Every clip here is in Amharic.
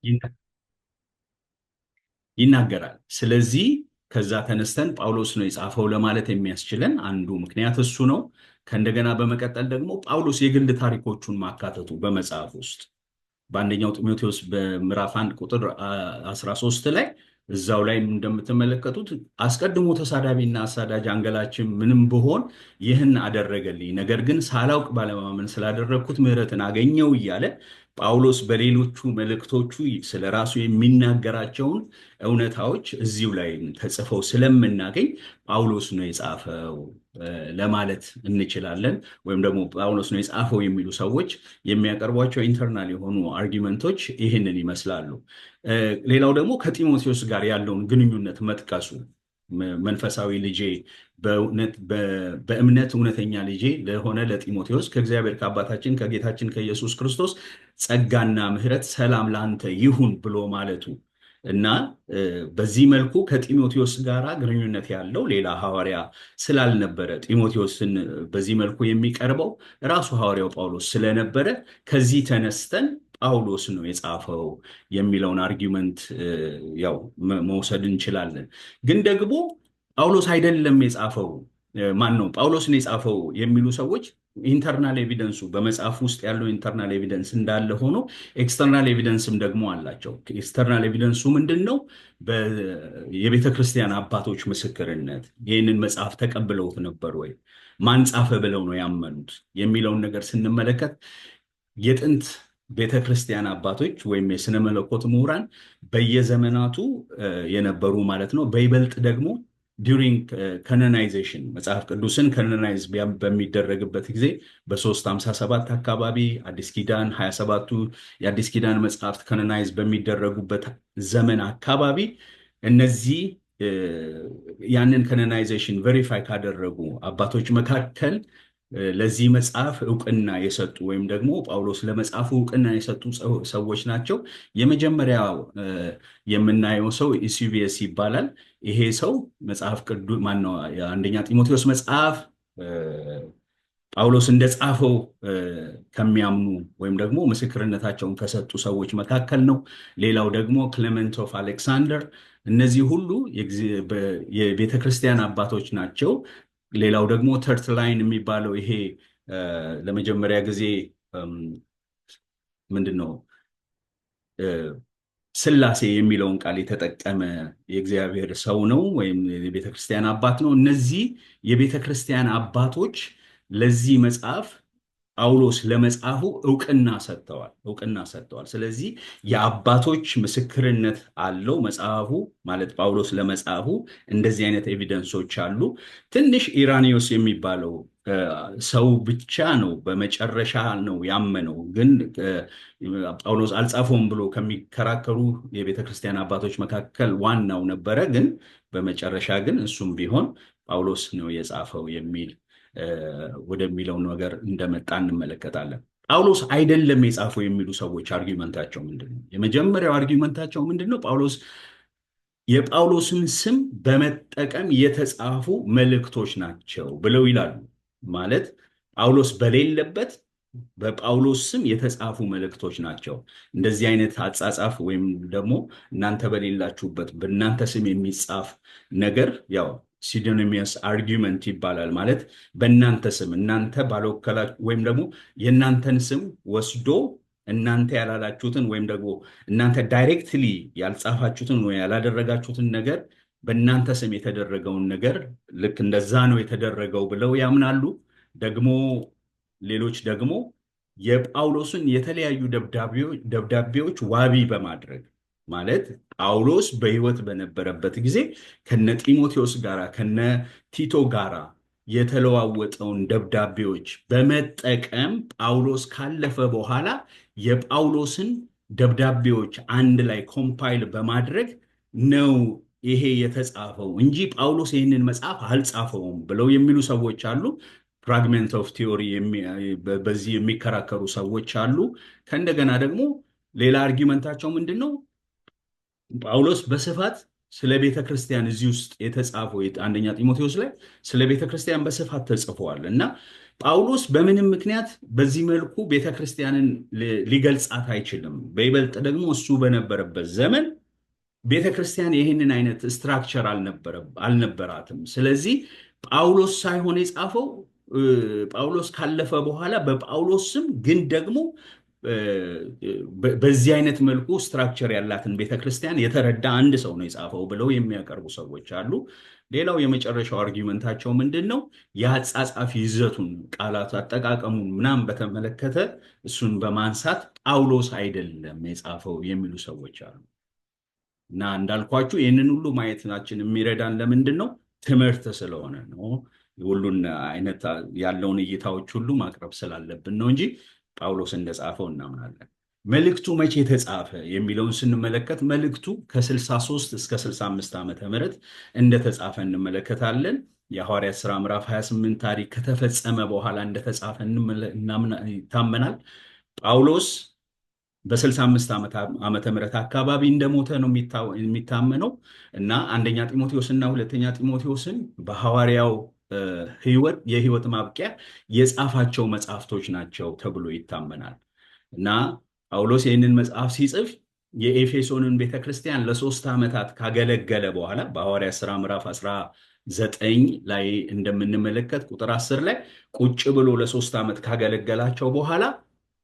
ይና- ይናገራል። ስለዚህ ከዛ ተነስተን ጳውሎስ ነው የጻፈው ለማለት የሚያስችለን አንዱ ምክንያት እሱ ነው። ከእንደገና በመቀጠል ደግሞ ጳውሎስ የግል ታሪኮቹን ማካተቱ በመጽሐፍ ውስጥ በአንደኛው ጢሞቴዎስ በምዕራፍ 1 ቁጥር 13 ላይ እዛው ላይ እንደምትመለከቱት አስቀድሞ ተሳዳቢና አሳዳጅ አንገላችን ምንም ብሆን ይህን አደረገልኝ፣ ነገር ግን ሳላውቅ ባለማመን ስላደረግኩት ምሕረትን አገኘው እያለ ጳውሎስ በሌሎቹ መልእክቶቹ ስለ ራሱ የሚናገራቸውን እውነታዎች እዚሁ ላይ ተጽፈው ስለምናገኝ ጳውሎስ ነው የጻፈው ለማለት እንችላለን። ወይም ደግሞ ጳውሎስ ነው የጻፈው የሚሉ ሰዎች የሚያቀርቧቸው ኢንተርናል የሆኑ አርጊመንቶች ይህንን ይመስላሉ። ሌላው ደግሞ ከጢሞቴዎስ ጋር ያለውን ግንኙነት መጥቀሱ መንፈሳዊ ልጄ በእምነት እውነተኛ ልጄ ለሆነ ለጢሞቴዎስ ከእግዚአብሔር ከአባታችን ከጌታችን ከኢየሱስ ክርስቶስ ጸጋና ምሕረት ሰላም ለአንተ ይሁን ብሎ ማለቱ እና በዚህ መልኩ ከጢሞቴዎስ ጋር ግንኙነት ያለው ሌላ ሐዋርያ ስላልነበረ ጢሞቴዎስን በዚህ መልኩ የሚቀርበው ራሱ ሐዋርያው ጳውሎስ ስለነበረ ከዚህ ተነስተን ጳውሎስ ነው የጻፈው የሚለውን አርጊመንት ያው መውሰድ እንችላለን። ግን ደግሞ ጳውሎስ አይደለም የጻፈው ማን ነው ጳውሎስ ነው የጻፈው የሚሉ ሰዎች ኢንተርናል ኤቪደንሱ በመጽሐፍ ውስጥ ያለው ኢንተርናል ኤቪደንስ እንዳለ ሆኖ ኤክስተርናል ኤቪደንስም ደግሞ አላቸው። ኤክስተርናል ኤቪደንሱ ምንድን ነው? የቤተ ክርስቲያን አባቶች ምስክርነት ይህንን መጽሐፍ ተቀብለውት ነበር ወይ፣ ማን ጻፈ ብለው ነው ያመኑት የሚለውን ነገር ስንመለከት የጥንት ቤተ ክርስቲያን አባቶች ወይም የስነ መለኮት ምሁራን በየዘመናቱ የነበሩ ማለት ነው። በይበልጥ ደግሞ ዲሪንግ ከነናይዜሽን መጽሐፍ ቅዱስን ከነናይዝ በሚደረግበት ጊዜ በ357 አካባቢ አዲስ ኪዳን 27ቱ የአዲስ ኪዳን መጽሐፍት ከነናይዝ በሚደረጉበት ዘመን አካባቢ እነዚህ ያንን ከነናይዜሽን ቬሪፋይ ካደረጉ አባቶች መካከል ለዚህ መጽሐፍ እውቅና የሰጡ ወይም ደግሞ ጳውሎስ ለመጽሐፉ እውቅና የሰጡ ሰዎች ናቸው። የመጀመሪያው የምናየው ሰው ኢሱቪየስ ይባላል። ይሄ ሰው መጽሐፍ ቅዱስ ማነው የአንደኛ ጢሞቴዎስ መጽሐፍ ጳውሎስ እንደጻፈው ከሚያምኑ ወይም ደግሞ ምስክርነታቸውን ከሰጡ ሰዎች መካከል ነው። ሌላው ደግሞ ክሌመንት ኦፍ አሌክሳንደር። እነዚህ ሁሉ የቤተክርስቲያን አባቶች ናቸው። ሌላው ደግሞ ተርትላይን የሚባለው ይሄ ለመጀመሪያ ጊዜ ምንድነው ስላሴ የሚለውን ቃል የተጠቀመ የእግዚአብሔር ሰው ነው ወይም የቤተክርስቲያን አባት ነው። እነዚህ የቤተክርስቲያን አባቶች ለዚህ መጽሐፍ ጳውሎስ ለመጽሐፉ እውቅና ሰጥተዋል። ስለዚህ የአባቶች ምስክርነት አለው መጽሐፉ ማለት ጳውሎስ ለመጽሐፉ እንደዚህ አይነት ኤቪደንሶች አሉ። ትንሽ ኢራኒዮስ የሚባለው ሰው ብቻ ነው በመጨረሻ ነው ያመነው። ግን ጳውሎስ አልጻፈውም ብሎ ከሚከራከሩ የቤተክርስቲያን አባቶች መካከል ዋናው ነበረ። ግን በመጨረሻ ግን እሱም ቢሆን ጳውሎስ ነው የጻፈው የሚል ወደሚለው ነገር እንደመጣ እንመለከታለን። ጳውሎስ አይደለም የጻፈው የሚሉ ሰዎች አርጊመንታቸው ምንድነው? የመጀመሪያው አርጊመንታቸው ምንድነው? የጳውሎስን ስም በመጠቀም የተጻፉ መልእክቶች ናቸው ብለው ይላሉ። ማለት ጳውሎስ በሌለበት በጳውሎስ ስም የተጻፉ መልእክቶች ናቸው። እንደዚህ አይነት አጻጻፍ ወይም ደግሞ እናንተ በሌላችሁበት በእናንተ ስም የሚጻፍ ነገር ያው ሲኖኒመስ አርጊመንት ይባላል። ማለት በእናንተ ስም እናንተ ባልወከላችሁ ወይም ደግሞ የእናንተን ስም ወስዶ እናንተ ያላላችሁትን ወይም ደግሞ እናንተ ዳይሬክትሊ ያልጻፋችሁትን ወይ ያላደረጋችሁትን ነገር በእናንተ ስም የተደረገውን ነገር ልክ እንደዛ ነው የተደረገው ብለው ያምናሉ። ደግሞ ሌሎች ደግሞ የጳውሎስን የተለያዩ ደብዳቤዎች ዋቢ በማድረግ ማለት ጳውሎስ በሕይወት በነበረበት ጊዜ ከነ ጢሞቴዎስ ጋራ ከነ ቲቶ ጋራ የተለዋወጠውን ደብዳቤዎች በመጠቀም ጳውሎስ ካለፈ በኋላ የጳውሎስን ደብዳቤዎች አንድ ላይ ኮምፓይል በማድረግ ነው ይሄ የተጻፈው እንጂ ጳውሎስ ይህንን መጽሐፍ አልጻፈውም ብለው የሚሉ ሰዎች አሉ። ፍራግመንት ኦፍ ቲዮሪ በዚህ የሚከራከሩ ሰዎች አሉ። ከእንደገና ደግሞ ሌላ አርጊመንታቸው ምንድን ነው? ጳውሎስ በስፋት ስለ ቤተ ክርስቲያን እዚህ ውስጥ የተጻፈው አንደኛ ጢሞቴዎስ ላይ ስለ ቤተ ክርስቲያን በስፋት ተጽፏል እና ጳውሎስ በምንም ምክንያት በዚህ መልኩ ቤተ ክርስቲያንን ሊገልጻት አይችልም። በይበልጥ ደግሞ እሱ በነበረበት ዘመን ቤተ ክርስቲያን ይህንን አይነት ስትራክቸር አልነበራትም። ስለዚህ ጳውሎስ ሳይሆን የጻፈው ጳውሎስ ካለፈ በኋላ በጳውሎስ ስም ግን ደግሞ በዚህ አይነት መልኩ ስትራክቸር ያላትን ቤተክርስቲያን የተረዳ አንድ ሰው ነው የጻፈው ብለው የሚያቀርቡ ሰዎች አሉ። ሌላው የመጨረሻው አርጊመንታቸው ምንድን ነው? የአጻጻፊ ይዘቱን ቃላት አጠቃቀሙን ምናምን በተመለከተ እሱን በማንሳት ጳውሎስ አይደለም የጻፈው የሚሉ ሰዎች አሉ። እና እንዳልኳችሁ ይህንን ሁሉ ማየታችን የሚረዳን ለምንድን ነው? ትምህርት ስለሆነ ነው። ሁሉን አይነት ያለውን እይታዎች ሁሉ ማቅረብ ስላለብን ነው እንጂ ጳውሎስ እንደጻፈው እናምናለን። መልእክቱ መቼ ተጻፈ የሚለውን ስንመለከት መልእክቱ ከ63 እስከ 65 ዓመተ ምህረት እንደተጻፈ እንመለከታለን። የሐዋርያት ሥራ ምዕራፍ 28 ታሪክ ከተፈጸመ በኋላ እንደተጻፈ ይታመናል። ጳውሎስ በ65 ዓመተ ምህረት አካባቢ እንደሞተ ነው የሚታመነው እና አንደኛ ጢሞቴዎስ እና ሁለተኛ ጢሞቴዎስን በሐዋርያው የህይወት ማብቂያ የጻፋቸው መጽሐፍቶች ናቸው ተብሎ ይታመናል። እና ጳውሎስ ይህንን መጽሐፍ ሲጽፍ የኤፌሶንን ቤተክርስቲያን ለ3 ዓመታት ካገለገለ በኋላ በሐዋርያት ሥራ ምዕራፍ 19 ላይ እንደምንመለከት ቁጥር 10 ላይ ቁጭ ብሎ ለ3 ዓመት ካገለገላቸው በኋላ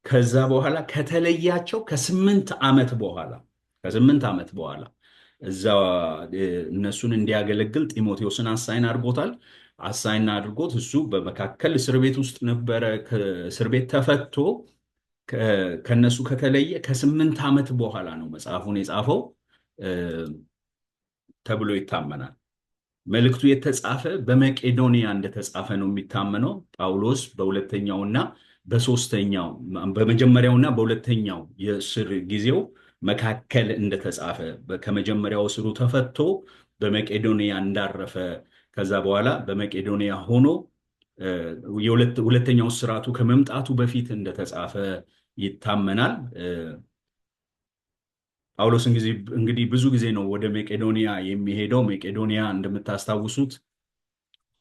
ከዛ በኋላ ከተለያቸው ከ8 ዓመት በኋላ እዛ እነሱን እንዲያገለግል ጢሞቴዎስን አሳይን አድርጎታል። አሳይን አድርጎት እሱ በመካከል እስር ቤት ውስጥ ነበረ። ከእስር ቤት ተፈቶ ከነሱ ከተለየ ከ8 ዓመት በኋላ ነው መጽሐፉን የጻፈው ተብሎ ይታመናል። መልእክቱ የተጻፈ በመቄዶንያ እንደተጻፈ ነው የሚታመነው። ጳውሎስ በመጀመሪያውና በሁለተኛው የእስር ጊዜው መካከል እንደተጻፈ ከመጀመሪያው እስሩ ተፈቶ በመቄዶንያ እንዳረፈ ከዛ በኋላ በመቄዶንያ ሆኖ ሁለተኛው እስራቱ ከመምጣቱ በፊት እንደተጻፈ ይታመናል። ጳውሎስ እንግዲህ ብዙ ጊዜ ነው ወደ መቄዶንያ የሚሄደው። መቄዶንያ እንደምታስታውሱት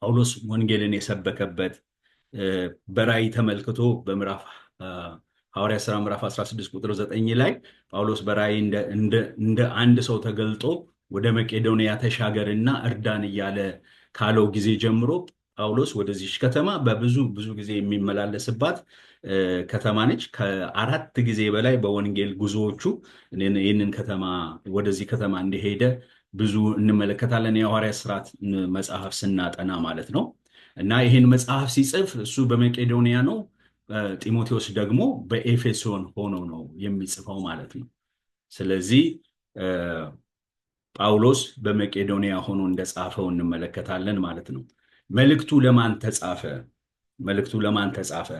ጳውሎስ ወንጌልን የሰበከበት በራእይ ተመልክቶ ሐዋርያት ሥራ ምዕራፍ 16 ቁጥር 9 ላይ ጳውሎስ በራእይ እንደ አንድ ሰው ተገልጦ ወደ መቄዶንያ ተሻገርና እርዳን እያለ ካለው ጊዜ ጀምሮ ጳውሎስ ወደዚች ከተማ ብዙ ጊዜ የሚመላለስባት ከተማ ነች። ከ4 ጊዜ በላይ በወንጌል ጉዞዎቹ ይህንን ከተማ ወደዚህ ከተማ እንደሄደ ብዙ እንመለከታለን። የሐዋርያት ሥራ መጽሐፍ ስናጠና ማለት ነው። እና ይህን መጽሐፍ ሲጽፍ እሱ በመቄዶንያ ነው፣ ጢሞቴዎስ ደግሞ በኤፌሶን ሆኖ ነው የሚጽፈው ማለት ነው። ስለዚህ ጳውሎስ በመቄዶንያ ሆኖ እንደጻፈው እንመለከታለን ማለት ነው። መልእክቱ ለማን ተጻፈ?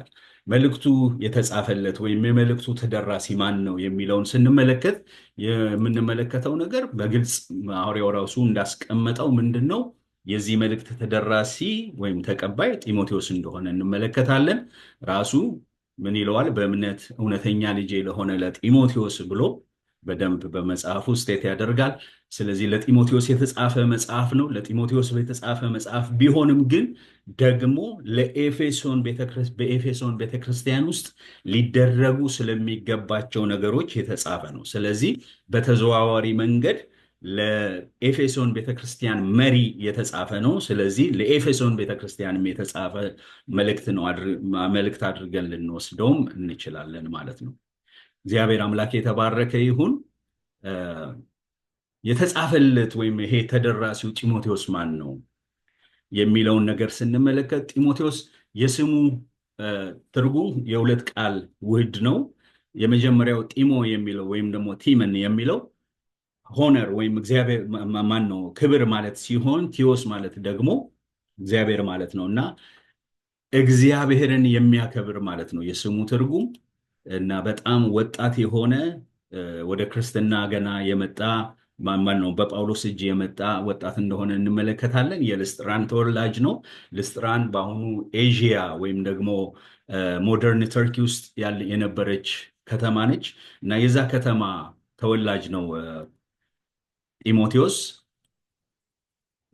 መልእክቱ የተጻፈለት ወይም የመልእክቱ ተደራሲ ማን ነው የሚለውን ስንመለከት የምንመለከተው ነገር በግልጽ ሐዋርያው ራሱ እንዳስቀመጠው ምንድን ነው የዚህ መልእክት ተደራሲ ወይም ተቀባይ ጢሞቴዎስ እንደሆነ እንመለከታለን። ራሱ ምን ይለዋል? በእምነት እውነተኛ ልጄ ለሆነ ለጢሞቴዎስ ብሎ በደንብ በመጽሐፉ ስቴት ያደርጋል። ስለዚህ ለጢሞቴዎስ የተጻፈ መጽሐፍ ነው። ለጢሞቴዎስ የተጻፈ መጽሐፍ ቢሆንም ግን ደግሞ በኤፌሶን ቤተክርስቲያን ውስጥ ሊደረጉ ስለሚገባቸው ነገሮች የተጻፈ ነው። ስለዚህ በተዘዋዋሪ መንገድ ለኤፌሶን ቤተክርስቲያን መሪ የተጻፈ ነው። ስለዚህ ለኤፌሶን ቤተክርስቲያንም የተጻፈ መልእክት አድርገን ልንወስደውም እንችላለን ማለት ነው። እግዚአብሔር አምላክ የተባረከ ይሁን። የተጻፈለት ወይም ይሄ ተደራሲው ጢሞቴዎስ ማን ነው የሚለውን ነገር ስንመለከት ጢሞቴዎስ የስሙ ትርጉም የሁለት ቃል ውህድ ነው። የመጀመሪያው ጢሞ የሚለው ወይም ደግሞ ቲመን የሚለው ሆነር ወይም እግዚአብሔር ማን ነው ክብር ማለት ሲሆን ቲዮስ ማለት ደግሞ እግዚአብሔር ማለት ነው እና እግዚአብሔርን የሚያከብር ማለት ነው የስሙ ትርጉም። እና በጣም ወጣት የሆነ ወደ ክርስትና ገና የመጣ ማን ነው በጳውሎስ እጅ የመጣ ወጣት እንደሆነ እንመለከታለን። የልስጥራን ተወላጅ ነው። ልስጥራን በአሁኑ ኤዥያ ወይም ደግሞ ሞደርን ተርኪ ውስጥ የነበረች ከተማ ነች እና የዛ ከተማ ተወላጅ ነው ጢሞቴዎስ።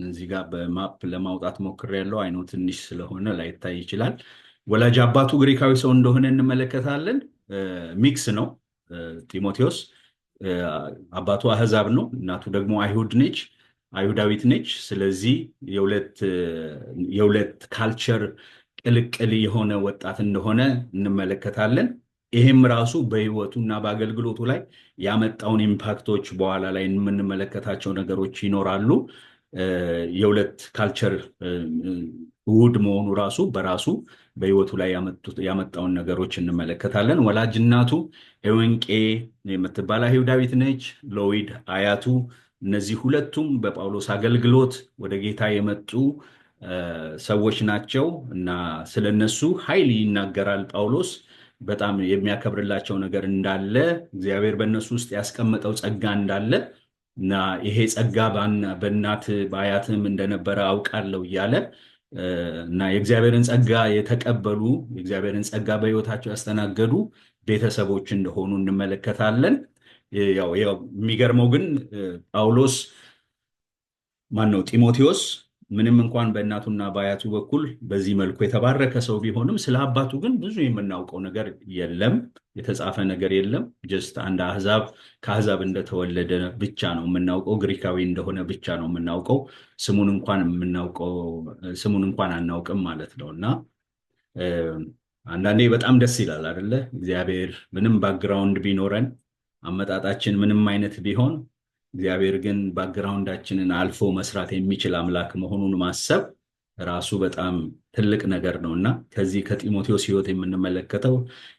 እዚህ ጋር በማፕ ለማውጣት ሞክሬያለሁ። አይኑ ትንሽ ስለሆነ ላይታይ ይችላል። ወላጅ አባቱ ግሪካዊ ሰው እንደሆነ እንመለከታለን። ሚክስ ነው። ጢሞቴዎስ አባቱ አህዛብ ነው፣ እናቱ ደግሞ አይሁዳዊት ነች። ስለዚህ የሁለት ካልቸር ቅልቅል የሆነ ወጣት እንደሆነ እንመለከታለን። ይሄም ራሱ በህይወቱ እና በአገልግሎቱ ላይ ያመጣውን ኢምፓክቶች በኋላ ላይ የምንመለከታቸው ነገሮች ይኖራሉ። የሁለት ካልቸር ውህድ መሆኑ ራሱ በራሱ በህይወቱ ላይ ያመጣውን ነገሮች እንመለከታለን። ወላጅ እናቱ ኤወንቄ የምትባል አይሁዳዊት ነች። ሎይድ አያቱ። እነዚህ ሁለቱም በጳውሎስ አገልግሎት ወደ ጌታ የመጡ ሰዎች ናቸው እና ስለነሱ ኃይል ይናገራል ጳውሎስ። በጣም የሚያከብርላቸው ነገር እንዳለ፣ እግዚአብሔር በእነሱ ውስጥ ያስቀመጠው ጸጋ እንዳለ እና ይሄ ጸጋ በእናት በአያትም እንደነበረ አውቃለሁ እያለ እና የእግዚአብሔርን ጸጋ የተቀበሉ የእግዚአብሔርን ጸጋ በህይወታቸው ያስተናገዱ ቤተሰቦች እንደሆኑ እንመለከታለን። ያው የሚገርመው ግን ጢሞቴዎስ ምንም እንኳን በእናቱና በአያቱ በኩል በዚህ መልኩ የተባረከ ሰው ቢሆንም ስለ አባቱ ግን ብዙ የምናውቀው ነገር የለም፣ የተጻፈ ነገር የለም። ጀስት አንድ ከአሕዛብ እንደተወለደ ብቻ ነው የምናውቀው፣ ግሪካዊ እንደሆነ ብቻ ነው የምናውቀው። ስሙን እንኳን አናውቅም ማለት ነው። እና አንዳንዴ በጣም ደስ ይላል አይደለ? እግዚአብሔር ምንም ባክግራውንድ ቢኖረን አመጣጣችን ምንም አይነት ቢሆን እግዚአብሔር ግን ባክግራውንዳችንን አልፎ መስራት የሚችል አምላክ መሆኑን ማሰብ ራሱ በጣም ትልቅ ነገር ነው እና ከዚህ ከጢሞቴዎስ ሕይወት የምንመለከተው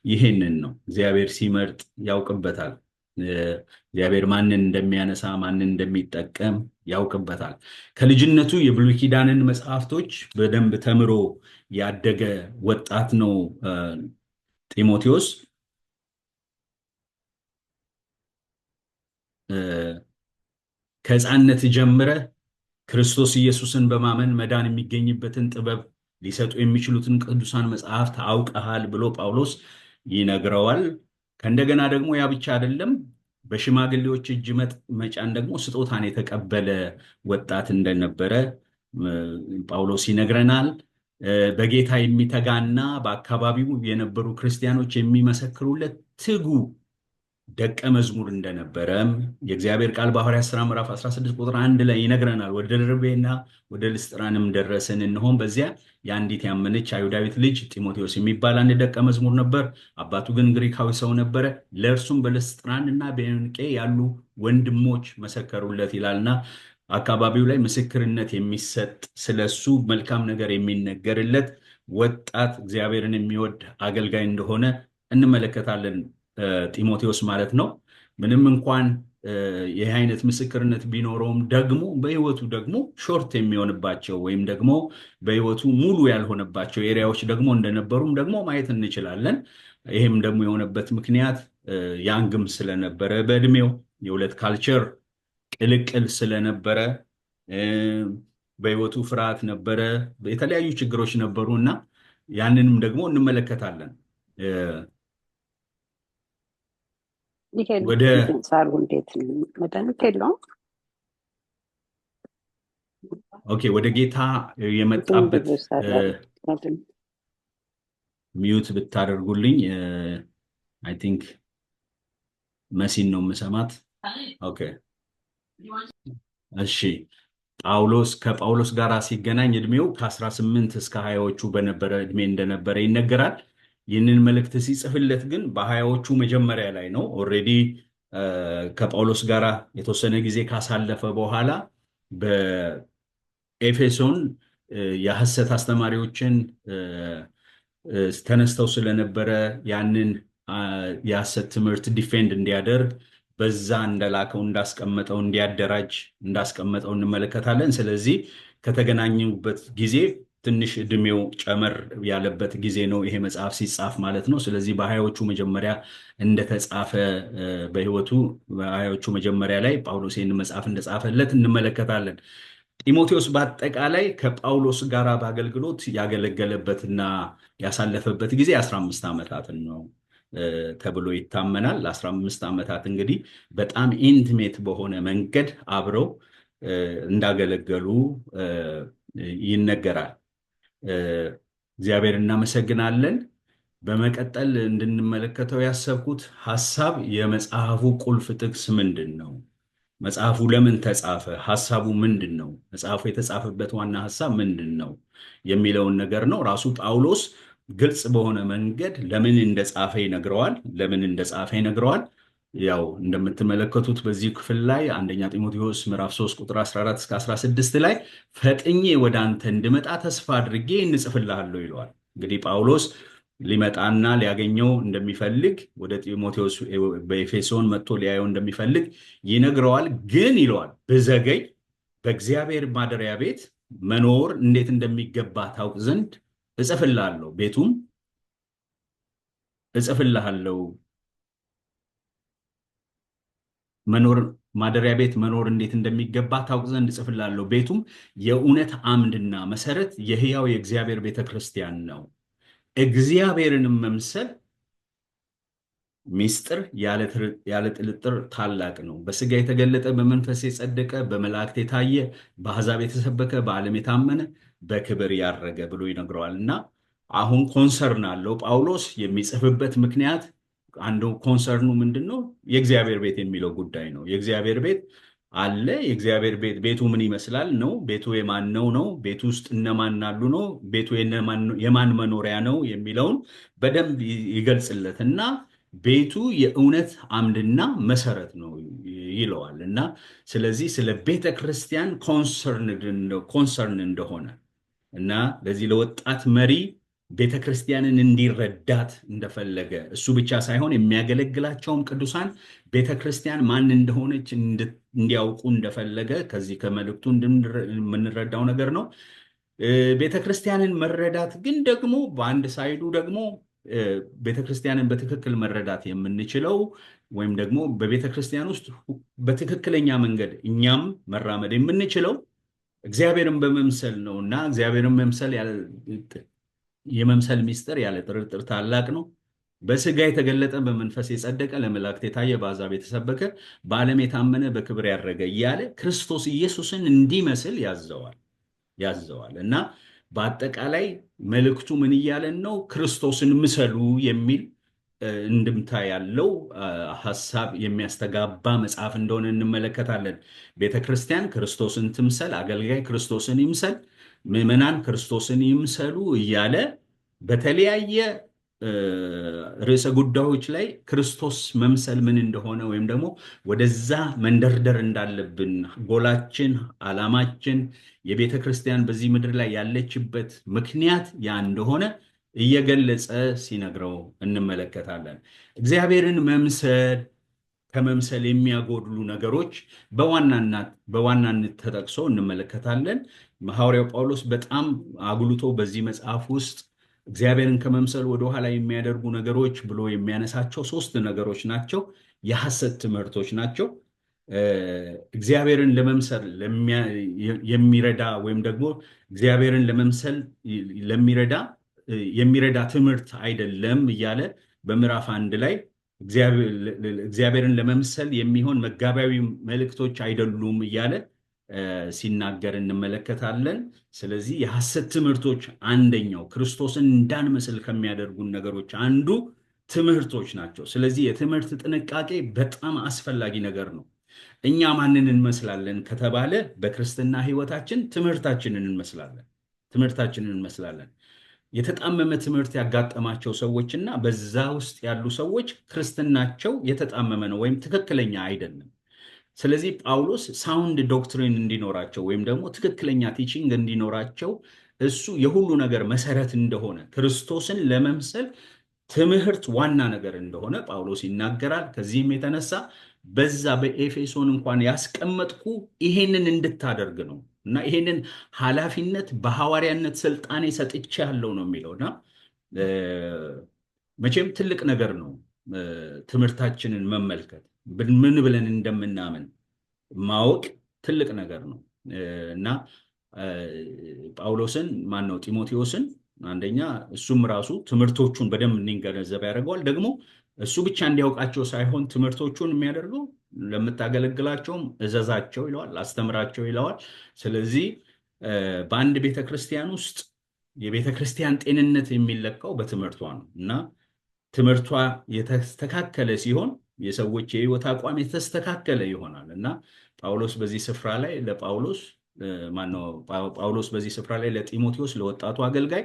ይህንን ነው። እግዚአብሔር ሲመርጥ ያውቅበታል። እግዚአብሔር ማንን እንደሚያነሳ ማንን እንደሚጠቀም ያውቅበታል። ከልጅነቱ የብሉይ ኪዳንን መጽሐፍቶች በደንብ ተምሮ ያደገ ወጣት ነው ጢሞቴዎስ። ከሕፃንነት ጀምረ ክርስቶስ ኢየሱስን በማመን መዳን የሚገኝበትን ጥበብ ሊሰጡ የሚችሉትን ቅዱሳን መጽሐፍት አውቀሃል ብሎ ጳውሎስ ይነግረዋል። ከእንደገና ደግሞ ያ ብቻ አይደለም፣ በሽማግሌዎች እጅ መጫን ደግሞ ስጦታን የተቀበለ ወጣት እንደነበረ ጳውሎስ ይነግረናል። በጌታ የሚተጋና በአካባቢው የነበሩ ክርስቲያኖች የሚመሰክሩለት ትጉ ደቀ መዝሙር እንደነበረም የእግዚአብሔር ቃል በሐዋርያት ሥራ ምዕራፍ 16 ቁጥር 1 ላይ ይነግረናል። ወደ ደርቤና ወደ ልስጥራንም ደረስን፣ እነሆም በዚያ የአንዲት ያመነች አይሁዳዊት ልጅ ጢሞቴዎስ የሚባል አንድ ደቀ መዝሙር ነበር። አባቱ ግን ግሪካዊ ሰው ነበረ። ለእርሱም በልስጥራንና በኢዮንቄ ያሉ ወንድሞች መሰከሩለት ይላልና አካባቢው ላይ ምስክርነት የሚሰጥ ስለሱ መልካም ነገር የሚነገርለት ወጣት እግዚአብሔርን የሚወድ አገልጋይ እንደሆነ እንመለከታለን። ጢሞቴዎስ ማለት ነው። ምንም እንኳን ይህ አይነት ምስክርነት ቢኖረውም ደግሞ በህይወቱ ደግሞ ሾርት የሚሆንባቸው ወይም ደግሞ በህይወቱ ሙሉ ያልሆነባቸው ኤሪያዎች ደግሞ እንደነበሩም ደግሞ ማየት እንችላለን። ይህም ደግሞ የሆነበት ምክንያት ያንግም ስለነበረ በእድሜው የሁለት ካልቸር ቅልቅል ስለነበረ በህይወቱ ፍርሃት ነበረ፣ የተለያዩ ችግሮች ነበሩ እና ያንንም ደግሞ እንመለከታለን። ወደ ሳሩ እንዴት መድኃኒት የለውም። ኦኬ፣ ወደ ጌታ የመጣበት ሚዩት ብታደርጉልኝ። አይ ቲንክ መሲን ነው የምሰማት። ኦኬ፣ እሺ። ከጳውሎስ ጋር ሲገናኝ እድሜው ከ18 እስከ 20ዎቹ በነበረ እድሜ እንደነበረ ይነገራል። ይህንን መልእክት ሲጽፍለት ግን በ20ዎቹ መጀመሪያ ላይ ነው። ኦልሬዲ ከጳውሎስ ጋር የተወሰነ ጊዜ ካሳለፈ በኋላ በኤፌሶን የሐሰት አስተማሪዎችን ተነስተው ስለነበረ ያንን የሐሰት ትምህርት ዲፌንድ እንዲያደርግ በዛ እንደላከው እንዳስቀመጠው እንዲያደራጅ እንዳስቀመጠው እንመለከታለን። ስለዚህ ከተገናኙበት ጊዜ ትንሽ እድሜው ጨመር ያለበት ጊዜ ነው ይሄ መጽሐፍ ሲጻፍ ማለት ነው። ስለዚህ በ20ዎቹ መጀመሪያ እንደተጻፈ በህይወቱ በ20ዎቹ መጀመሪያ ላይ ጳውሎስ ይህን መጽሐፍ እንደጻፈለት እንመለከታለን። ጢሞቴዎስ በአጠቃላይ ከጳውሎስ ጋር በአገልግሎት ያገለገለበትና ያሳለፈበት ጊዜ 15 ዓመታትን ነው ተብሎ ይታመናል። 15 ዓመታት እንግዲህ በጣም ኢንቲሜት በሆነ መንገድ አብረው እንዳገለገሉ ይነገራል። እግዚአብሔር እናመሰግናለን። በመቀጠል እንድንመለከተው ያሰብኩት ሐሳብ የመጽሐፉ ቁልፍ ጥቅስ ምንድን ነው? መጽሐፉ ለምን ተጻፈ? ሐሳቡ ምንድን ነው? መጽሐፉ የተጻፈበት ዋና ሐሳብ ምንድን ነው የሚለውን ነገር ነው። ራሱ ጳውሎስ ግልጽ በሆነ መንገድ ለምን እንደጻፈ ይነግረዋል። ለምን እንደጻፈ ይነግረዋል። ያው እንደምትመለከቱት በዚህ ክፍል ላይ አንደኛ ጢሞቴዎስ ምዕራፍ 3 ቁጥር 14 እስከ 16 ላይ ፈጥኜ ወደ አንተ እንድመጣ ተስፋ አድርጌ እንጽፍልሃለሁ ይለዋል። እንግዲህ ጳውሎስ ሊመጣና ሊያገኘው እንደሚፈልግ ወደ ጢሞቴዎስ በኤፌሶን መጥቶ ሊያየው እንደሚፈልግ ይነግረዋል። ግን ይለዋል ብዘገይ በእግዚአብሔር ማደሪያ ቤት መኖር እንዴት እንደሚገባ ታውቅ ዘንድ እጽፍልሃለሁ፣ ቤቱም እጽፍልሃለሁ መኖር ማደሪያ ቤት መኖር እንዴት እንደሚገባ ታውቅ ዘንድ እጽፍልሃለሁ፣ ቤቱም የእውነት አምድና መሰረት የሕያው የእግዚአብሔር ቤተክርስቲያን ነው። እግዚአብሔርንም መምሰል ሚስጥር ያለ ጥርጥር ታላቅ ነው። በስጋ የተገለጠ፣ በመንፈስ የጸደቀ፣ በመላእክት የታየ፣ በአሕዛብ የተሰበከ፣ በዓለም የታመነ፣ በክብር ያረገ ብሎ ይነግረዋል። እና አሁን ኮንሰርን አለው ጳውሎስ የሚጽፍበት ምክንያት አንዱ ኮንሰርኑ ምንድን ነው? የእግዚአብሔር ቤት የሚለው ጉዳይ ነው። የእግዚአብሔር ቤት አለ። የእግዚአብሔር ቤት ቤቱ ምን ይመስላል ነው? ቤቱ የማን ነው ነው? ቤቱ ውስጥ እነማን አሉ ነው? ቤቱ የማን መኖሪያ ነው የሚለውን በደንብ ይገልጽለትና ቤቱ የእውነት አምድና መሰረት ነው ይለዋል። እና ስለዚህ ስለ ቤተ ክርስቲያን ኮንሰርን እንደሆነ እና ለዚህ ለወጣት መሪ ቤተ ክርስቲያንን እንዲረዳት እንደፈለገ እሱ ብቻ ሳይሆን የሚያገለግላቸውም ቅዱሳን ቤተ ክርስቲያን ማን እንደሆነች እንዲያውቁ እንደፈለገ ከዚህ ከመልእክቱ የምንረዳው ነገር ነው። ቤተ ክርስቲያንን መረዳት ግን ደግሞ በአንድ ሳይዱ ደግሞ ቤተ ክርስቲያንን በትክክል መረዳት የምንችለው ወይም ደግሞ በቤተ ክርስቲያን ውስጥ በትክክለኛ መንገድ እኛም መራመድ የምንችለው እግዚአብሔርን በመምሰል ነው እና እግዚአብሔርን መምሰል የመምሰል ሚስጥር ያለ ጥርጥር ታላቅ ነው። በስጋ የተገለጠ፣ በመንፈስ የጸደቀ፣ ለመላእክት የታየ፣ በአሕዛብ የተሰበከ፣ በዓለም የታመነ፣ በክብር ያረገ እያለ ክርስቶስ ኢየሱስን እንዲመስል ያዘዋል እና በአጠቃላይ መልእክቱ ምን እያለን ነው? ክርስቶስን ምሰሉ የሚል እንድምታ ያለው ሐሳብ የሚያስተጋባ መጽሐፍ እንደሆነ እንመለከታለን። ቤተክርስቲያን ክርስቶስን ትምሰል፣ አገልጋይ ክርስቶስን ይምሰል፣ ምዕመናን ክርስቶስን ይምሰሉ እያለ በተለያየ ርዕሰ ጉዳዮች ላይ ክርስቶስ መምሰል ምን እንደሆነ ወይም ደግሞ ወደዛ መንደርደር እንዳለብን ጎላችን፣ ዓላማችን የቤተ ክርስቲያን በዚህ ምድር ላይ ያለችበት ምክንያት ያ እንደሆነ እየገለጸ ሲነግረው እንመለከታለን። እግዚአብሔርን መምሰል ከመምሰል የሚያጎድሉ ነገሮች በዋናነት ተጠቅሶ እንመለከታለን። ሐዋርያው ጳውሎስ በጣም አጉልቶ በዚህ መጽሐፍ ውስጥ እግዚአብሔርን ከመምሰል ወደኋላ የሚያደርጉ ነገሮች ብሎ የሚያነሳቸው 3 ነገሮች ናቸው። የሐሰት ትምህርቶች ናቸው። እግዚአብሔርን ለመምሰል የሚረዳ ወይም ደግሞ እግዚአብሔርን ለመምሰል የሚረዳ ትምህርት አይደለም እያለ በምዕራፍ 1 ላይ እግዚአብሔርን ለመምሰል የሚሆን መጋቢያዊ መልእክቶች አይደሉም እያለ ሲናገር እንመለከታለን። ስለዚህ የሐሰት ትምህርቶች አንደኛው ክርስቶስን እንዳንመስል ከሚያደርጉን ነገሮች አንዱ ትምህርቶች ናቸው። ስለዚህ የትምህርት ጥንቃቄ በጣም አስፈላጊ ነገር ነው። እኛ ማንን እንመስላለን ከተባለ በክርስትና ሕይወታችን ትምህርታችንን እንመስላለን። የተጣመመ ትምህርት ያጋጠማቸው ሰዎችና በዛ ውስጥ ያሉ ሰዎች ክርስትናቸው የተጣመመ ነው ወይም ትክክለኛ አይደለም። ስለዚህ ጳውሎስ ሳውንድ ዶክትሪን እንዲኖራቸው ወይም ደግሞ ትክክለኛ ቲቺንግ እንዲኖራቸው እሱ የሁሉ ነገር መሰረት እንደሆነ ክርስቶስን ለመምሰል ትምህርት ዋና ነገር እንደሆነ ጳውሎስ ይናገራል። ከዚህም የተነሳ በዛ በኤፌሶን እንኳን ያስቀመጥኩ ይሄንን እንድታደርግ ነው እና ይሄንን ኃላፊነት በሐዋርያነት ስልጣኔ ሰጥቼ ያለው ነው የሚለውና መቼም ትልቅ ነገር ነው ትምህርታችንን መመልከት ምን ብለን እንደምናምን ማወቅ ትልቅ ነገር ነው እና ጳውሎስን ጢሞቴዎስን አንደኛ እሱም ራሱ ትምህርቶቹን በደንብ እንዲገነዘብ ያደርገዋል። ደግሞ እሱ ብቻ እንዲያውቃቸው ሳይሆን ትምህርቶቹን የሚያደርገው ለምታገለግላቸውም እዘዛቸው ይለዋል፣ አስተምራቸው ይለዋል። ስለዚህ በአንድ ቤተክርስቲያን ውስጥ የቤተክርስቲያን ጤንነት የሚለካው በትምህርቷ ነው እና ትምህርቷ የተስተካከለ ሲሆን የሰዎች የህይወት አቋም የተስተካከለ ይሆናል እና ጳውሎስ በዚህ ስፍራ ላይ ለጳውሎስ ማነው ጳውሎስ በዚህ ስፍራ ላይ ለጢሞቴዎስ ለወጣቱ አገልጋይ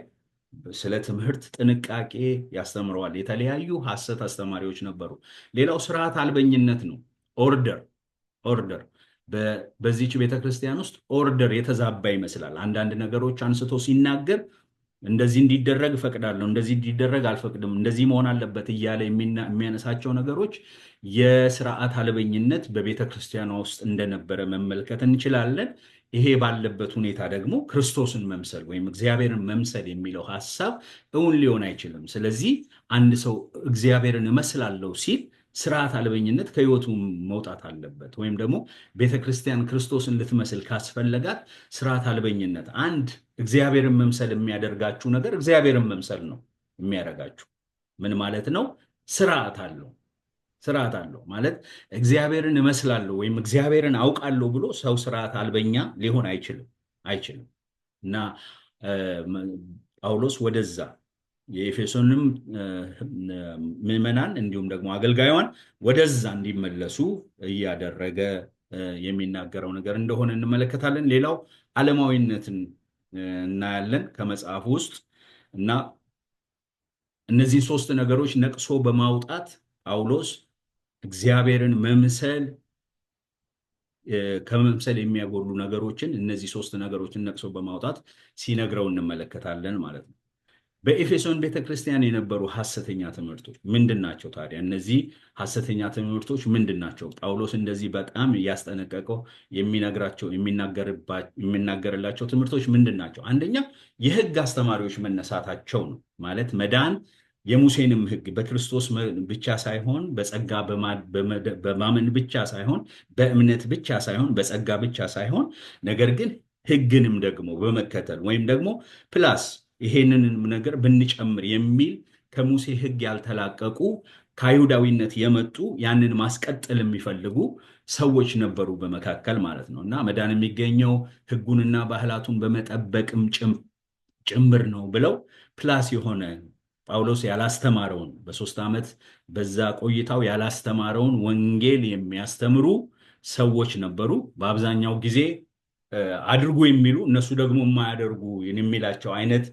ስለ ትምህርት ጥንቃቄ ያስተምረዋል። የተለያዩ ሐሰት አስተማሪዎች ነበሩ። ሌላው ስርዓት አልበኝነት ነው። ኦርደር በዚህች ቤተክርስቲያን ውስጥ ኦርደር የተዛባ ይመስላል። አንዳንድ ነገሮች አንስቶ ሲናገር እንደዚህ እንዲደረግ እፈቅዳለሁ፣ እንደዚህ እንዲደረግ አልፈቅድም፣ እንደዚህ መሆን አለበት እያለ የሚያነሳቸው ነገሮች የስርዓት አልበኝነት በቤተክርስቲያኗ ውስጥ እንደነበረ መመልከት እንችላለን። ይሄ ባለበት ሁኔታ ደግሞ ክርስቶስን መምሰል ወይም እግዚአብሔርን መምሰል የሚለው ሐሳብ እውን ሊሆን አይችልም። ስለዚህ አንድ ሰው እግዚአብሔርን እመስላለሁ ሲል ስርዓት አልበኝነት ከህይወቱ መውጣት አለበት። ወይም ደግሞ ቤተክርስቲያን ክርስቶስን ልትመስል ካስፈለጋት ስርዓት አልበኝነት፣ አንድ እግዚአብሔርን መምሰል የሚያደርጋችሁ ነገር እግዚአብሔርን መምሰል ነው የሚያደርጋችሁ። ምን ማለት ነው? ስርዓት አለው ማለት እግዚአብሔርን እመስላለሁ ወይም እግዚአብሔርን አውቃለሁ ብሎ ሰው ስርዓት አልበኛ ሊሆን አይችልም። እና ጳውሎስ ወደዛ የኤፌሶንም ምዕመናን እንዲሁም ደግሞ አገልጋዩን ወደዛ እንዲመለሱ እያደረገ የሚናገረው ነገር እንደሆነ እንመለከታለን። ሌላው ዓለማዊነትን እናያለን ከመጽሐፍ ውስጥ እና እነዚህ ሶስት ነገሮች ነቅሶ በማውጣት ጳውሎስ እግዚአብሔርን መምሰል ከመምሰል የሚያጎሉ ነገሮችን እነዚህ ሶስት ነገሮችን ነቅሶ በማውጣት ሲነግረው እንመለከታለን ማለት ነው። በኤፌሶን ቤተክርስቲያን የነበሩ ሐሰተኛ ትምህርቶች ምንድን ናቸው ታዲያ? እነዚህ ሐሰተኛ ትምህርቶች ምንድን ናቸው? ጳውሎስ እንደዚህ በጣም እያስጠነቀቀው የሚናገርላቸው ትምህርቶች ምንድን ናቸው? አንደኛ የሕግ አስተማሪዎች መነሳታቸው ነው። ማለት መዳን የሙሴንም ሕግ በክርስቶስ ብቻ ሳይሆን በጸጋ በማመን ብቻ ሳይሆን በእምነት ብቻ ሳይሆን በጸጋ ብቻ ሳይሆን ነገር ግን ሕግንም ደግሞ በመከተል ወይም ደግሞ ፕላስ ይሄንን ነገር ብንጨምር የሚል ከሙሴ ሕግ ያልተላቀቁ ከአይሁዳዊነት የመጡ ያንን ማስቀጠል የሚፈልጉ ሰዎች ነበሩ በመካከል ማለት ነው። እና መዳን የሚገኘው ሕጉንና ባህላቱን በመጠበቅም ጭምር ነው ብለው ፕላስ የሆነ ጳውሎስ ያላስተማረውን በ3 ዓመት በዛ ቆይታው ያላስተማረውን ወንጌል የሚያስተምሩ ሰዎች ነበሩ። በአብዛኛው ጊዜ አድርጉ የሚሉ እነሱ ደግሞ የማያደርጉ የሚላቸው አይነት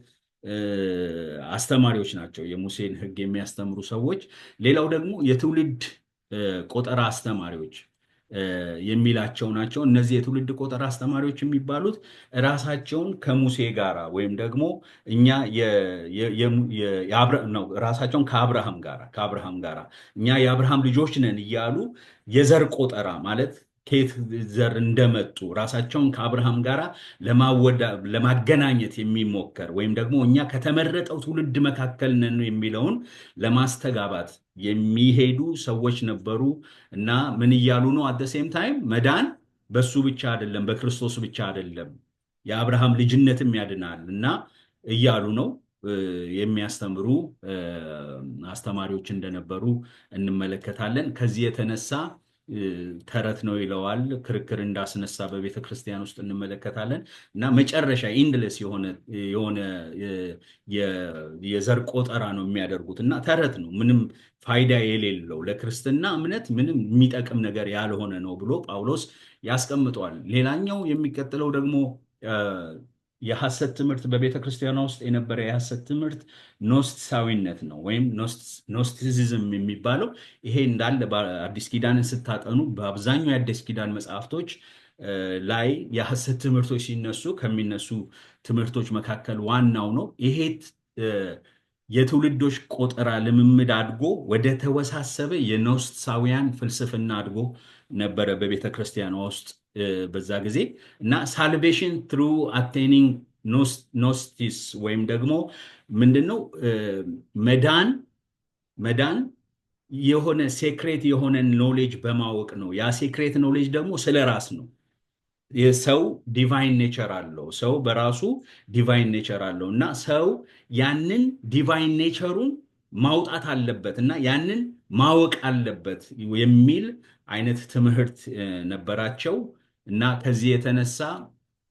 አስተማሪዎች ናቸው፣ የሙሴን ሕግ የሚያስተምሩ ሰዎች። ሌላው ደግሞ የትውልድ ቆጠራ አስተማሪዎች የሚላቸው ናቸው። እነዚህ የትውልድ ቆጠራ አስተማሪዎች የሚባሉት ራሳቸውን ከሙሴ ጋራ ወይም ደግሞ እኛ ራሳቸውን ከአብርሃም ጋራ እኛ የአብርሃም ልጆች ነን እያሉ የዘር ቆጠራ ማለት ከየት ዘር እንደመጡ ራሳቸውን ከአብርሃም ጋር ለማገናኘት የሚሞከር ወይም ደግሞ እኛ ከተመረጠው ትውልድ መካከል ነን የሚለውን ለማስተጋባት የሚሄዱ ሰዎች ነበሩ። እና ምን እያሉ ነው? አደሴም ታይም መዳን በሱ ብቻ አይደለም፣ በክርስቶስ ብቻ አይደለም፣ የአብርሃም ልጅነትም ያድናል እና እያሉ ነው የሚያስተምሩ አስተማሪዎች እንደነበሩ እንመለከታለን። ከዚህ የተነሳ ተረት ነው ይለዋል፣ ክርክር እንዳስነሳ በቤተ ክርስቲያን ውስጥ እንመለከታለን። እና መጨረሻ ኢንድለስ የሆነ የዘር ቆጠራ ነው የሚያደርጉት እና ተረት ነው፣ ምንም ፋይዳ የሌለው ለክርስትና እምነት ምንም የሚጠቅም ነገር ያልሆነ ነው ብሎ ጳውሎስ ያስቀምጠዋል። ሌላኛው የሚቀጥለው ደግሞ የሐሰት ትምህርት በቤተ ክርስቲያኗ ውስጥ የነበረ የሐሰት ትምህርት ኖስቲሳዊነት ነው ወይም ኖስቲሲዝም የሚባለው። ይሄ እንዳለ በአዲስ ኪዳንን ስታጠኑ በአብዛኛው የአዲስ ኪዳን መጽሐፍቶች ላይ የሐሰት ትምህርቶች ሲነሱ ከሚነሱ ትምህርቶች መካከል ዋናው ነው። ይሄ የትውልዶች ቆጠራ ልምምድ አድጎ ወደ ተወሳሰበ የኖስቲሳውያን ፍልስፍና አድጎ ነበረ በቤተ ክርስቲያኗ ውስጥ በዛ ጊዜ። እና ሳልቬሽን ትሩ አቴኒንግ ኖስቲስ ወይም ደግሞ ምንድነው መዳን የሆነ ሴክሬት የሆነ ኖሌጅ በማወቅ ነው። ያ ሴክሬት ኖሌጅ ደግሞ ስለ ራስ ነው። የሰው ዲቫይን ኔቸር አለው። ሰው በራሱ ዲቫይን ኔቸር አለው እና ሰው ያንን ዲቫይን ኔቸሩን ማውጣት አለበት እና ያንን ማወቅ አለበት የሚል አይነት ትምህርት ነበራቸው እና ከዚህ የተነሳ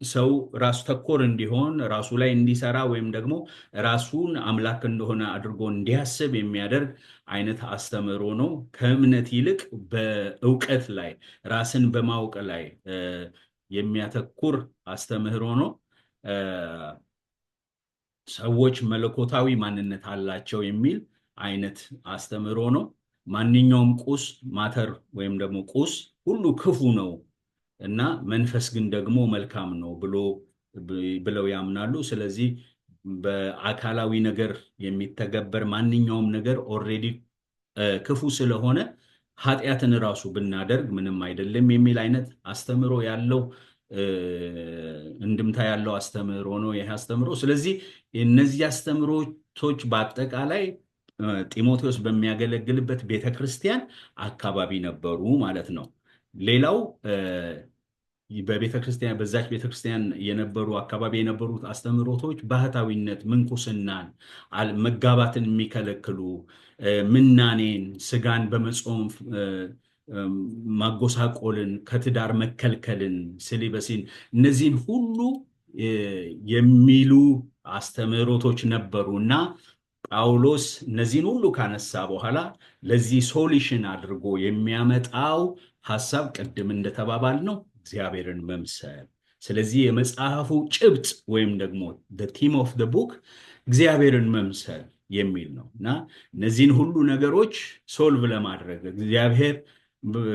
ሰው ራሱ ተኮር እንዲሆን ራሱ ላይ እንዲሰራ ወይም ደግሞ ራሱን አምላክ እንደሆነ አድርጎ እንዲያስብ የሚያደርግ አይነት አስተምህሮ ነው። ከእምነት ይልቅ በእውቀት ላይ ራስን በማወቅ ላይ የሚያተኩር አስተምህሮ ነው። ሰዎች መለኮታዊ ማንነት አላቸው የሚል አይነት አስተምህሮ ነው። ማንኛውም ቁስ ማተር ወይም ደግሞ ቁስ ሁሉ ክፉ ነው እና መንፈስ ግን ደግሞ መልካም ነው ብለው ያምናሉ። ስለዚህ በአካላዊ ነገር የሚተገበር ማንኛውም ነገር ኦልሬዲ ክፉ ስለሆነ ኃጢአትን ራሱ ብናደርግ ምንም አይደለም የሚል አይነት አስተምህሮ ያለው እንድምታ ያለው አስተምህሮ ነው ይህ አስተምህሮ። ስለዚህ እነዚህ አስተምህሮቶች በአጠቃላይ ጢሞቴዎስ በሚያገለግልበት ቤተክርስቲያን አካባቢ ነበሩ ማለት ነው። ሌላው በዛች ቤተክርስቲያን የነበሩ አካባቢ የነበሩት አስተምህሮቶች ባህታዊነት፣ ምንኩስናን፣ መጋባትን የሚከለክሉ ምናኔን፣ ስጋን በመጾም ማጎሳቆልን፣ ከትዳር መከልከልን፣ ስሊበሲን እነዚህን ሁሉ የሚሉ አስተምህሮቶች ነበሩ እና ጳውሎስ እነዚህን ሁሉ ካነሳ በኋላ ለዚህ ሶሉሽን አድርጎ የሚያመጣው ሐሳብ ቅድም እንደተባባል ነው እግዚአብሔርን መምሰል። ስለዚህ የመጽሐፉ ጭብጥ ወይም ደግሞ the theme of the book እግዚአብሔርን መምሰል የሚል ነው እና እነዚህን ሁሉ ነገሮች ሶልቭ ለማድረግ እግዚአብሔር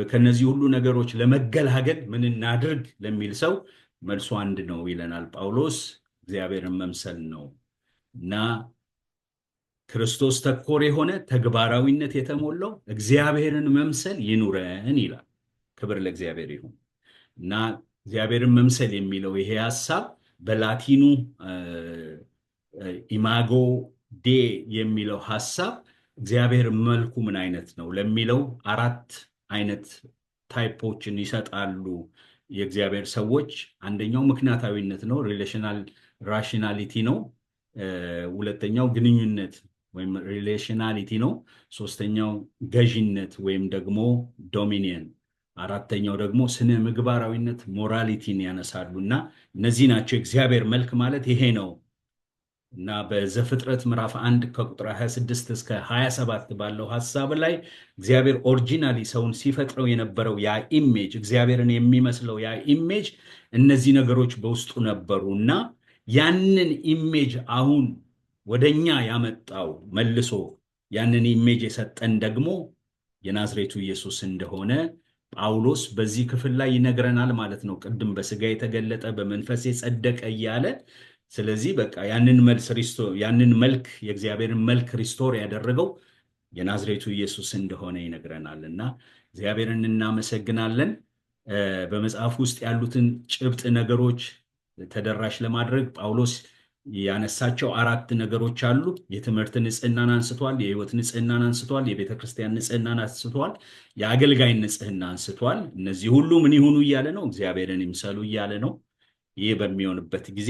ከነዚህ ሁሉ ነገሮች ለመገላገል ምን እናድርግ ለሚል ሰው መልሱ አንድ ነው ይለናል ጳውሎስ፣ እግዚአብሔርን መምሰል ነው እና ክርስቶስ ተኮር የሆነ ተግባራዊነት የተሞላው እግዚአብሔርን መምሰል ይኑረን ይላል። ክብር ለእግዚአብሔር ይሁን እና እግዚአብሔርን መምሰል የሚለው ይሄ ሐሳብ በላቲኑ ኢማጎ ዴ የሚለው ሐሳብ እግዚአብሔር መልኩ ምን አይነት ነው ለሚለው 4 አይነት ታይፖችን ይሰጣሉ የእግዚአብሔር ሰዎች። አንደኛው ምክንያታዊነት ነው፣ ሪሌሽናል ራሽናሊቲ ነው። ሁለተኛው ግንኙነት ወይም ሪሌሽናሊቲ ነው። ሶስተኛው ገዢነት ወይም ደግሞ ዶሚኒየን፣ አራተኛው ደግሞ ስነ ምግባራዊነት ሞራሊቲን ያነሳሉ እና እነዚህ ናቸው እግዚአብሔር መልክ ማለት ይሄ ነው እና በዘፍጥረት ምዕራፍ 1 ከቁጥር 26 እስከ 27 ባለው ሐሳብ ላይ እግዚአብሔር ኦሪጂናሊ ሰውን ሲፈጥረው የነበረው ያ ኢሜጅ እግዚአብሔርን የሚመስለው ያ ኢሜጅ እነዚህ ነገሮች በውስጡ ነበሩ እና ያንን ኢሜጅ አሁን ወደኛ ያመጣው መልሶ ያንን ኢሜጅ የሰጠን ደግሞ የናዝሬቱ ኢየሱስ እንደሆነ ጳውሎስ በዚህ ክፍል ላይ ይነግረናል ማለት ነው። ቅድም በስጋ የተገለጠ በመንፈስ የጸደቀ እያለ ስለዚህ በቃ ያንን መልክ የእግዚአብሔርን መልክ ሪስቶር ያደረገው የናዝሬቱ ኢየሱስ እንደሆነ ይነግረናል እና እግዚአብሔርን እናመሰግናለን። በመጽሐፍ ውስጥ ያሉትን ጭብጥ ነገሮች ተደራሽ ለማድረግ ጳውሎስ ያነሳቸው 4 ነገሮች አሉ። የትምህርት ንጽህናን አንስቷል፣ የህይወት ንጽህናን አንስቷል፣ የቤተክርስቲያን ንጽህናን አንስቷል፣ የአገልጋይ ንጽህና አንስቷል። እነዚህ ሁሉ ምን ይሁኑ እያለ ነው? እግዚአብሔርን ይምሰሉ እያለ ነው። ይህ በሚሆንበት ጊዜ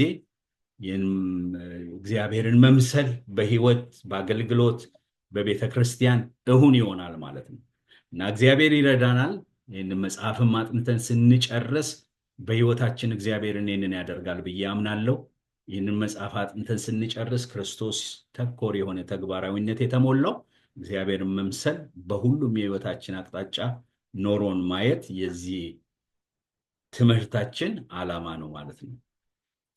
እግዚአብሔርን መምሰል በህይወት በአገልግሎት በቤተክርስቲያን እሁን ይሆናል ማለት ነው እና እግዚአብሔር ይረዳናል። ይህንን መጽሐፍን ማጥንተን ስንጨርስ በህይወታችን እግዚአብሔርን ይህንን ያደርጋል ብዬ አምናለሁ። ይህንን መጽሐፍ አጥንተን ስንጨርስ ክርስቶስ ተኮር የሆነ ተግባራዊነት የተሞላው እግዚአብሔርን መምሰል በሁሉም የህይወታችን አቅጣጫ ኖሮን ማየት የዚህ ትምህርታችን ዓላማ ነው ማለት ነው።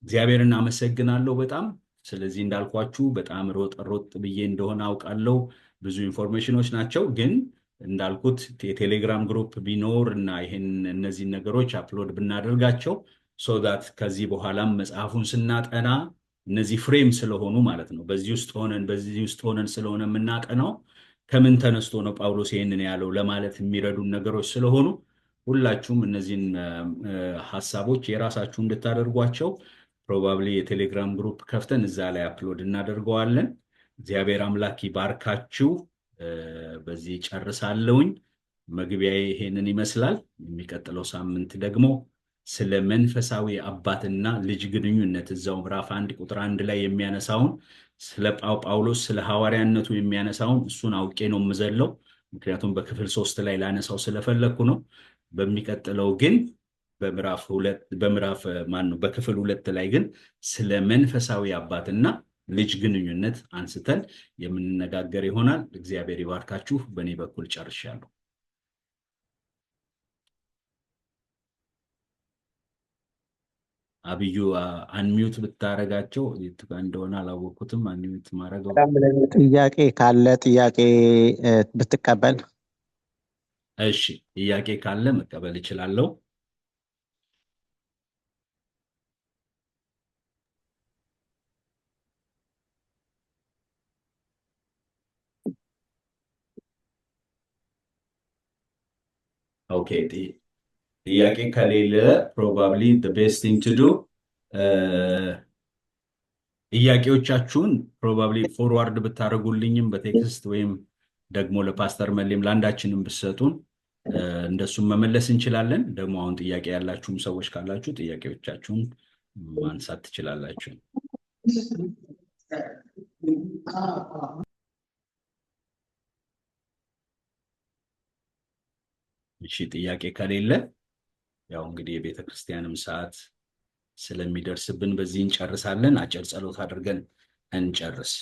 እግዚአብሔርን አመሰግናለሁ በጣም። ስለዚህ እንዳልኳችሁ በጣም ሮጥ ብዬ እንደሆነ አውቃለሁ። ብዙ ኢንፎርሜሽኖች ናቸው፣ ግን እንዳልኩት የቴሌግራም ግሩፕ ቢኖር እና እነዚህ ነገሮች አፕሎድ ብናደርጋቸው ሶ ዳት ከዚህ በኋላም መጽሐፉን ስናጠና እነዚህ ፍሬም ስለሆኑ ማለት ነው በዚህ ውስጥ ሆነን ስለሆነ የምናጠናው ከምን ተነስቶ ነው ጳውሎስ ይህንን ያለው ለማለት የሚረዱን ነገሮች ስለሆኑ ሁላችሁም እነዚህን ሐሳቦች የራሳችሁ እንድታደርጓቸው ፕሮባብሊ የቴሌግራም ግሩፕ ከፍተን እዛ ላይ አፕሎድ እናደርገዋለን። እግዚአብሔር አምላክ ይባርካችሁ። በዚህ ጨርሳለሁኝ። መግቢያዬ ይሄንን ይመስላል። የሚቀጥለው ሳምንት ደግሞ ስለ መንፈሳዊ አባትና ልጅ ግንኙነት እዛው ምዕራፍ 1 ቁጥር 1 ላይ የሚያነሳውን ስለ ጳውሎስ ስለ ሐዋርያነቱ የሚያነሳውን እሱን አውቄ ነው የምዘለው። ምክንያቱም በክፍል 3 ላይ ላነሳው ስለፈለኩ ነው። በሚቀጥለው ግን በክፍል 2 ላይ ግን ስለ መንፈሳዊ አባትና ልጅ ግንኙነት አንስተን የምንነጋገር ይሆናል። እግዚአብሔር ይባርካችሁ። በእኔ በኩል ጨርሻለሁ። አብዩ አንሚዩት ብታረጋቸው እንደሆነ አላወቅኩትም። አንሚዩት ማረገው ጥያቄ ካለ ጥያቄ ብትቀበል። እሺ፣ ጥያቄ ካለ መቀበል እችላለሁ። ኦኬ፣ ጥያቄ ከሌለ ፕሮባብሊ the best thing to do ጥያቄዎቻችሁን ፕሮባብሊ ፎርዋርድ ብታደርጉልኝም በቴክስት ወይም ደግሞ ለፓስተር መሌም ለአንዳችንም ብትሰጡን እንደሱም መመለስ እንችላለን። ደግሞ አሁን ጥያቄ ያላችሁም ሰዎች ካላችሁ ጥያቄዎቻችሁን ማንሳት ትችላላችሁ። እሺ፣ ጥያቄ ከሌለ ያው እንግዲህ የቤተ ክርስቲያንም ሰዓት ስለሚደርስብን በዚህ እንጨርሳለን። አጭር ጸሎት አድርገን እንጨርስ።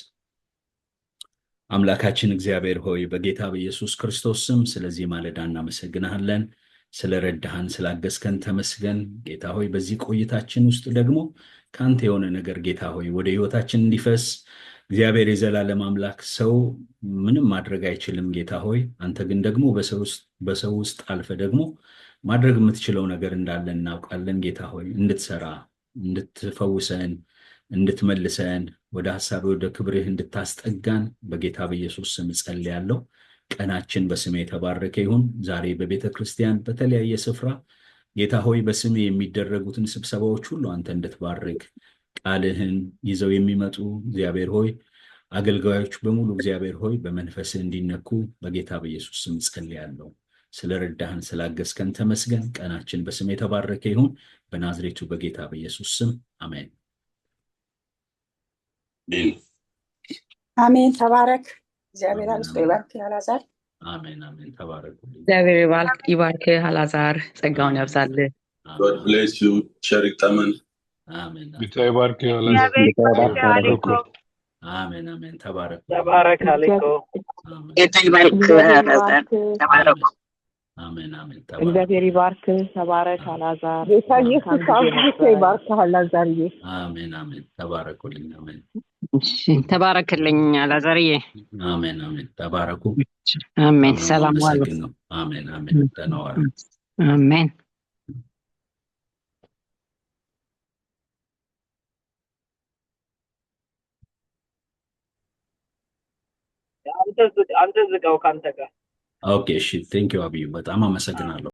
አምላካችን እግዚአብሔር ሆይ በጌታ በኢየሱስ ክርስቶስ ስም ስለዚህ ማለዳ እናመሰግናለን። ስለረዳህን ስላገዝከን ተመስገን። ጌታ ሆይ በዚህ ቆይታችን ውስጥ ደግሞ ከአንተ የሆነ ነገር ጌታ ሆይ ወደ ህይወታችን እንዲፈስ እግዚአብሔር የዘላለም አምላክ ሰው ምንም ማድረግ አይችልም። ጌታ ሆይ አንተ ግን ደግሞ በሰው ውስጥ አልፈ ደግሞ ማድረግ የምትችለው ነገር እንዳለ እናውቃለን። ጌታ ሆይ እንድትሰራ፣ እንድትፈውሰን፣ እንድትመልሰን ወደ ሐሳብ ወደ ክብርህ እንድታስጠጋን በጌታ በኢየሱስ ስም ጸልያለሁ። ቀናችን በስሜ የተባረከ ይሁን። ዛሬ በቤተ ክርስቲያን በተለያየ ስፍራ ጌታ ሆይ በስሜ የሚደረጉትን ስብሰባዎች ሁሉ አንተ እንድትባርክ ቃልህን ይዘው የሚመጡ እግዚአብሔር ሆይ አገልጋዮች በሙሉ እግዚአብሔር ሆይ በመንፈስህ እንዲነኩ በጌታ በኢየሱስ ስም ጸልያለሁ። ስለረዳህን ስላገዝከን ተመስገን። ቀናችን በስም የተባረከ ይሁን። በናዝሬቱ በጌታ በኢየሱስ ስም አሜን። አሜን። ተባረክ። እግዚአብሔር አብዝቶ ይባርክ አልዓዛር። አሜን አሜን። ተባረኩልኝ። እግዚአብሔር ይባርክ አልዓዛር፣ ጸጋውን ያብዛልህ። God bless you. ሸሪክ ተመን አሜን ጌታ ይባርክ አሊኮ። አሜን አሜን። ተባረኩ። ተባረክ አሊኮ። ጌታ ይባርክ አልዓዛር። ተባረኩ። አሜን አሜን። እግዚአብሔር ይባርክ። ተባረክ አልዓዛር። ጌታ ኢየሱስ አብዝቶ ይባርክ አልዓዛር። አሜን አሜን። ተባረኩልኝ። አሜን። እሺ፣ ተባረክልኝ አልዓዛርዬ። አሜን አሜን። ተባረኩ። አሜን። ሰላም ዋሉ። አሜን አሜን። ደህና ዋሉ። አሜን። አንተ ዝጋው ካንተ ጋር። ኦኬ፣ እሺ። ቴንክ ዩ አብዩ፣ በጣም አመሰግናለሁ።